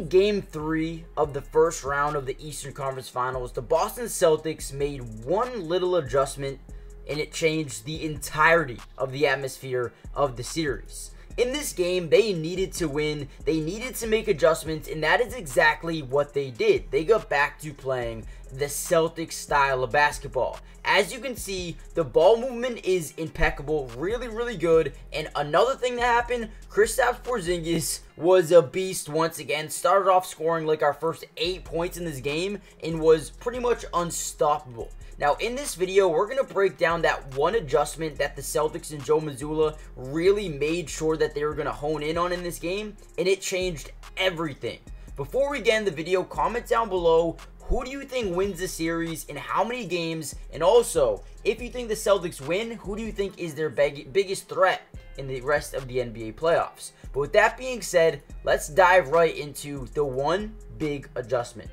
Game 3 of the first round of the Eastern Conference Finals, the Boston Celtics made one little adjustment and it changed the entirety of the atmosphere of the series. In this game, they needed to win, they needed to make adjustments, and that is exactly what they did. They got back to playing the Celtics style of basketball. As you can see, the ball movement is impeccable, really good. And another thing that happened, Kristaps Porzingis was a beast once again. Started off scoring like our first 8 points in this game and was pretty much unstoppable. Now, in this video, we're going to break down that one adjustment that the Celtics and Joe Mazzulla really made sure that they were going to hone in on in this game, and it changed everything. Before we get in the video, comment down below, who do you think wins the series and how many games? And also, if you think the Celtics win, who do you think is their biggest threat in the rest of the NBA playoffs? But with that being said, let's dive right into the one big adjustment.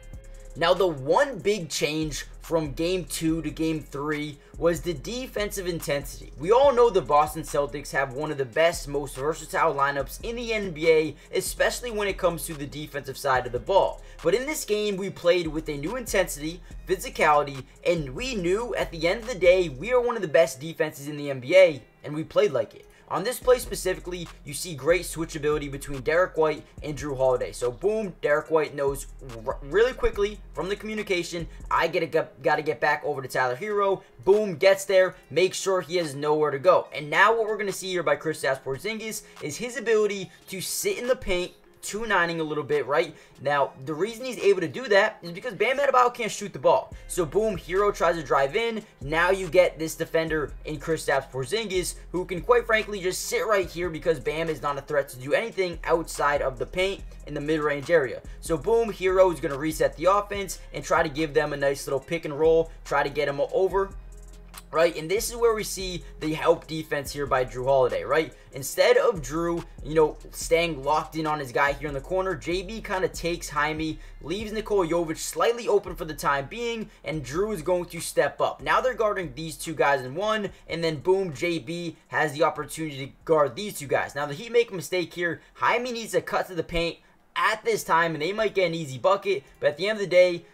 Now, the one big change from Game 2 to Game 3 was the defensive intensity. We all know the Boston Celtics have one of the best, most versatile lineups in the NBA, especially when it comes to the defensive side of the ball. But in this game, we played with a new intensity, physicality, and we knew at the end of the day, we are one of the best defenses in the NBA, and we played like it. On this play specifically, you see great switchability between Derek White and Jrue Holiday. So boom, Derek White knows really quickly from the communication, I gotta get back over to Tyler Hero. Boom, gets there, makes sure he has nowhere to go. And now what we're gonna see here by Kristaps Porzingis is his ability to sit in the paint, 2-9ing a little bit, right? Now, the reason he's able to do that is because Bam Adebayo can't shoot the ball. So, boom, Hero tries to drive in. Now you get this defender in Kristaps Porzingis who can, quite frankly, just sit right here because Bam is not a threat to do anything outside of the paint in the mid-range area. So, boom, Hero is going to reset the offense and try to give them a nice little pick and roll, try to get him over. Right, and this is where we see the help defense here by Jrue Holiday, right? Instead of Jrue, staying locked in on his guy here in the corner, JB kind of takes Jaime, leaves Nikola Jovic slightly open for the time being, and Jrue is going to step up. Now they're guarding these two guys in one, and then boom, JB has the opportunity to guard these two guys. Now the Heat make a mistake here. Jaime needs to cut to the paint at this time, and they might get an easy bucket, but at the end of the day,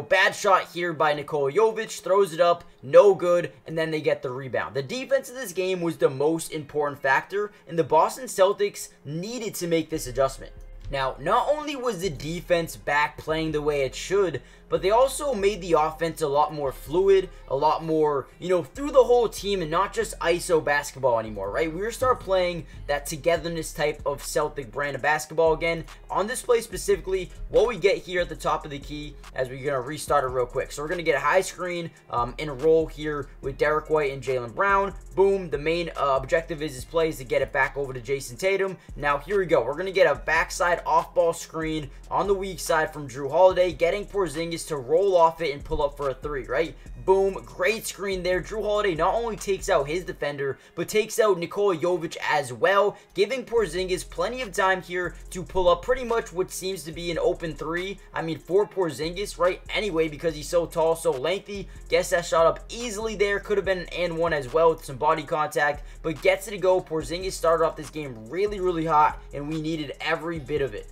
bad shot here by Nikola Jovic, throws it up, no good, and then they get the rebound. The defense of this game was the most important factor, and the Boston Celtics needed to make this adjustment. Now, not only was the defense back playing the way it should, but they also made the offense a lot more fluid, a lot more, through the whole team and not just ISO basketball anymore, right? We were start playing that togetherness type of Celtic brand of basketball again. On this play specifically, what we get here at the top of the key, as we're going to restart it real quick. So we're going to get a high screen and roll here with Derek White and Jaylen Brown. Boom, the main objective is this play is to get it back over to Jason Tatum. Now, here we go. We're going to get a backside off-ball screen on the weak side from Jrue Holiday, getting Porzingis to roll off it and pull up for a three, right? Boom, great screen there. Jrue Holiday not only takes out his defender, but takes out Nikola Jovic as well, giving Porzingis plenty of time here to pull up pretty much what seems to be an open three. I mean, for Porzingis, right? Anyway, because he's so tall, so lengthy, gets that shot up easily there. Could have been an and one as well with some body contact, but gets it to go. Porzingis started off this game really hot, and we needed every bit of it.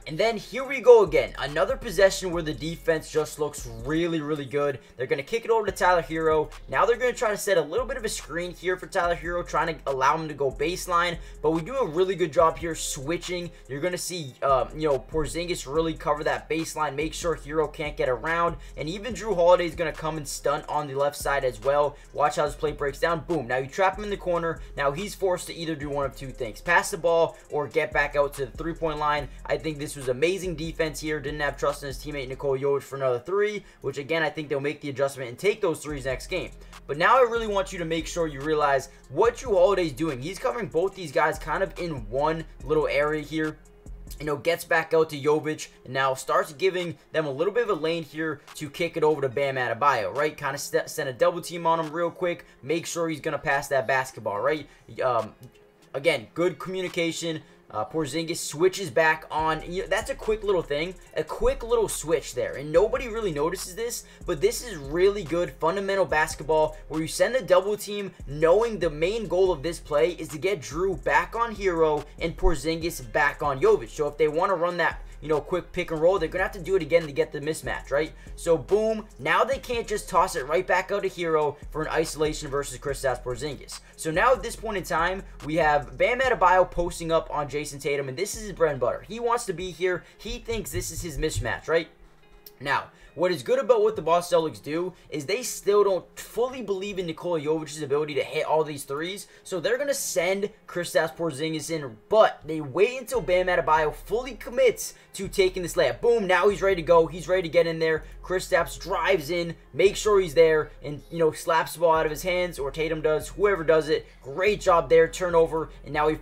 And then here we go again. Another possession where the defense just looks really good. They're going to kick it over to Tyler Hero. Now they're going to try to set a little bit of a screen here for Tyler Hero, trying to allow him to go baseline. But we do a really good job here switching. You're going to see, Porzingis really cover that baseline, make sure Hero can't get around. And even Jrue Holiday is going to come and stunt on the left side as well. Watch how this play breaks down. Boom. Now you trap him in the corner. Now he's forced to either do one of two things. Pass the ball or get back out to the three-point line. I think this was amazing defense here. Didn't have trust in his teammate Nikola Jovic for another three, which again, I think they'll make the adjustment and take those threes next game. But now I really want you to make sure you realize what Jrue Holiday is doing. He's covering both these guys kind of in one little area here. Gets back out to Jovic and now starts giving them a little bit of a lane here to kick it over to Bam Adebayo, right? Kind of send a double team on him real quick. Make sure he's going to pass that basketball, right? Again, good communication. Porzingis switches back on. That's a quick little thing, a quick little switch there, and nobody really notices this, but this is really good fundamental basketball where you send a double team knowing the main goal of this play is to get Jrue back on Hero and Porzingis back on Jovic. So if they want to run that quick pick and roll, they're going to have to do it again to get the mismatch, right? So boom, now they can't just toss it right back out to Hero for an isolation versus Kristaps Porzingis. So now at this point in time, we have Bam Adebayo posting up on Jason Tatum, and this is his bread and butter. He wants to be here. He thinks this is his mismatch, right? Now, what is good about what the Boston Celtics do is they still don't fully believe in Nikola Jovic's ability to hit all these threes, so they're going to send Kristaps Porzingis in, but they wait until Bam Adebayo fully commits to taking this layup. Boom, now he's ready to go. He's ready to get in there. Kristaps drives in, makes sure he's there, and, slaps the ball out of his hands, or Tatum does, whoever does it. Great job there, turnover, and now he,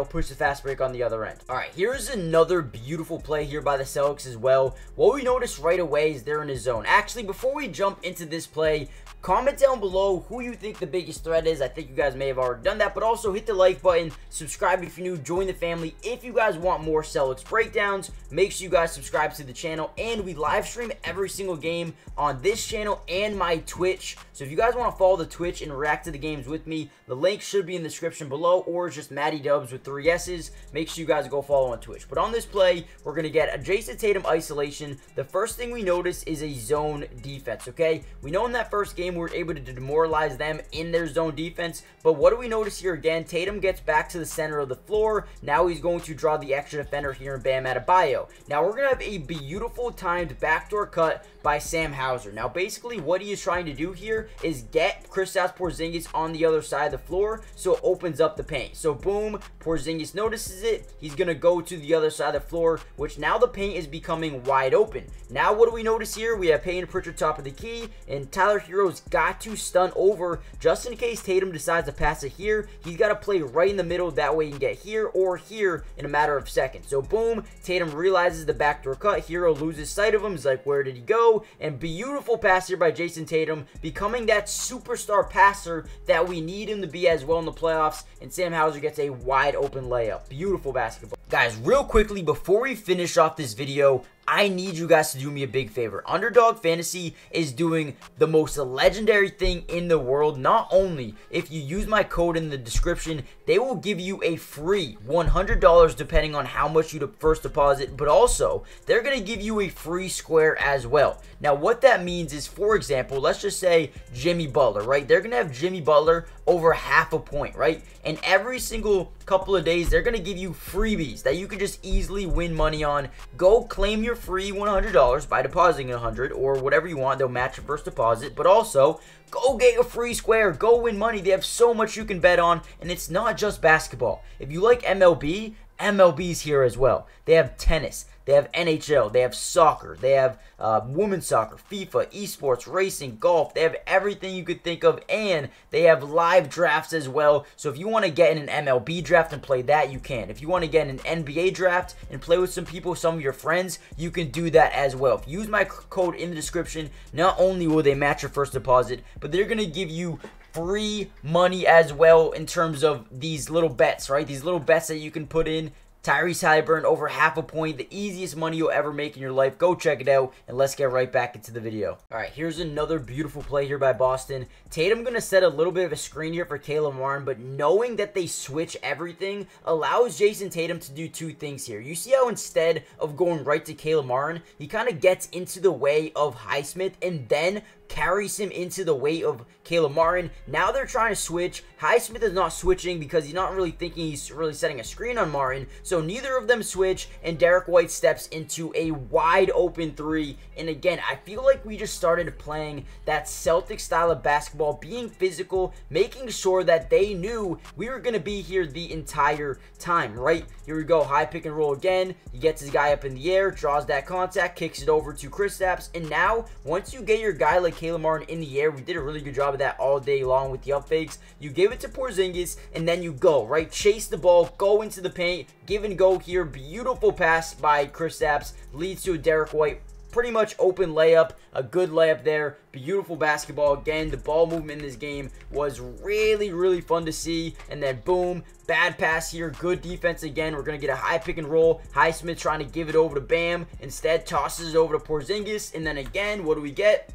pushes the fast break on the other end. All right, here's another beautiful play here by the Celtics as well. What we notice right away is they're in his zone. Actually, before we jump into this play, comment down below who you think the biggest threat is. I think you guys may have already done that, but also hit the like button, subscribe if you're new, join the family. If you guys want more Celtics breakdowns, make sure you guys subscribe to the channel, and we live stream every single game on this channel and my Twitch. So if you guys want to follow the Twitch and react to the games with me, the link should be in the description below, or it's just Matty Dubs with 3 S's. Make sure you guys go follow on Twitch. But on this play, we're going to get a Jason Tatum isolation. The first thing we notice is a zone defense, okay? We know in that first game we were able to demoralize them in their zone defense, but what do we notice here again? Tatum gets back to the center of the floor. Now he's going to draw the extra defender here in Bam Adebayo. Now we're going to have a beautiful timed backdoor cut by Sam Hauser. Now basically what he is trying to do here is get Kristaps Porzingis on the other side of the floor, so it opens up the paint. So boom, Porzingis notices it. He's going to go to the other side of the floor, which now the paint is becoming wide open. Now what do we notice here? We have Payton Pritchard top of the key, and Tyler Hero's got to stun over just in case Tatum decides to pass it here. He's got to play right in the middle, that way he can get here or here in a matter of seconds. So boom, Tatum realizes the backdoor cut. Hero loses sight of him. He's like, where did he go? And beautiful pass here by Jason Tatum, becoming that superstar passer that we need him to be as well in the playoffs, and Sam Hauser gets a wide open layup. Beautiful basketball. Guys, real quickly before we finish off this video, I need you guys to do me a big favor. Underdog Fantasy is doing the most legendary thing in the world. Not only if you use my code in the description, they will give you a free $100 depending on how much you first deposit, but also they're going to give you a free square as well. Now what that means is, for example, let's just say Jimmy Butler, right? They're going to have Jimmy Butler over half a point, right? And every single couple of days, they're going to give you freebies that you can just easily win money on. Go claim your free $100 by depositing $100 or whatever you want. They'll match your first deposit, but also go get a free square. Go win money. They have so much you can bet on, and it's not just basketball. If you like MLB, MLB's here as well. They have tennis, they have NHL, they have soccer, they have women's soccer, FIFA, esports, racing, golf. They have everything you could think of, and they have live drafts as well. So if you want to get in an MLB draft and play that, you can. If you want to get in an NBA draft and play with some people, some of your friends, you can do that as well. If you use my code in the description, not only will they match your first deposit, but they're going to give you free money as well in terms of these little bets, right? These little bets that you can put in. Tyrese Halliburton over half a point, the easiest money you'll ever make in your life. Go check it out, and let's get right back into the video. All right, here's another beautiful play here by Boston. Tatum going to set a little bit of a screen here for Caleb Martin, but knowing that they switch everything allows Jason Tatum to do two things here. You see how instead of going right to Caleb Martin, he kind of gets into the way of Highsmith and then carries him into the way of Caleb Martin. Now they're trying to switch. Highsmith is not switching because he's not really thinking he's really setting a screen on Martin. So neither of them switch, and Derek White steps into a wide open three. And again, I feel like we just started playing that Celtics style of basketball, being physical, making sure that they knew we were going to be here the entire time, right? Here we go, high pick and roll again. He gets his guy up in the air, draws that contact, kicks it over to Kristaps. And now, once you get your guy like Caleb Martin in the air, we did a really good job of that all day long with the up fakes. You give it to Porzingis, and then you go, right? Chase the ball, go into the paint, give and go here. Beautiful pass by Kristaps, leads to a Derek White pretty much open layup, a good layup there. Beautiful basketball. Again, the ball movement in this game was really, really fun to see. And then boom, bad pass here, good defense again. We're going to get a high pick and roll. Highsmith trying to give it over to Bam, instead tosses it over to Porzingis. And then again, what do we get?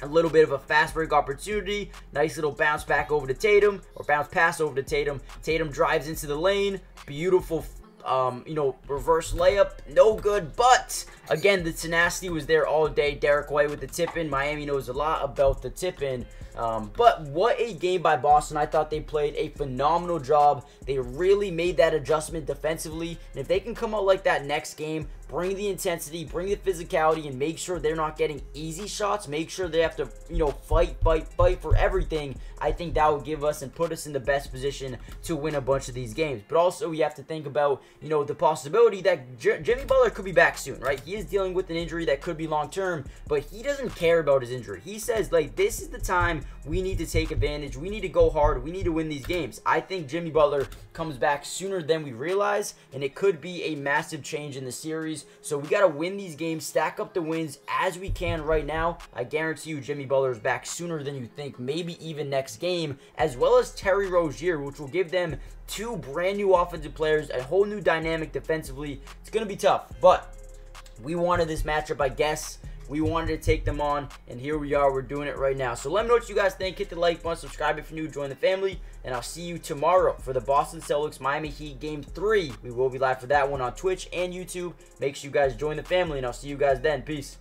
A little bit of a fast break opportunity. Nice little bounce back over to Tatum, or bounce pass over to Tatum. Tatum drives into the lane. Beautiful reverse layup, no good. But again, the tenacity was there all day. Derek White with the tip-in. Miami knows a lot about the tip-in. But what a game by Boston. I thought they played a phenomenal job. They really made that adjustment defensively. And if they can come out like that next game, bring the intensity, bring the physicality, and make sure they're not getting easy shots, make sure they have to, fight for everything, I think that would give us and put us in the best position to win a bunch of these games. But also, we have to think about, the possibility that Jimmy Butler could be back soon, right? He is dealing with an injury that could be long-term, but he doesn't care about his injury. He says, this is the time we need to take advantage. We need to go hard. We need to win these games. I think Jimmy Butler comes back sooner than we realize, and it could be a massive change in the series. So we got to win these games, stack up the wins as we can right now. I guarantee you Jimmy Butler is back sooner than you think, maybe even next game, as well as Terry Rozier, which will give them two brand new offensive players, a whole new dynamic defensively. It's going to be tough, but we wanted this matchup, I guess. We wanted to take them on, and here we are. We're doing it right now. So let me know what you guys think. Hit the like button, subscribe if you're new, join the family, and I'll see you tomorrow for the Boston Celtics Miami Heat Game 3. We will be live for that one on Twitch and YouTube. Make sure you guys join the family, and I'll see you guys then. Peace.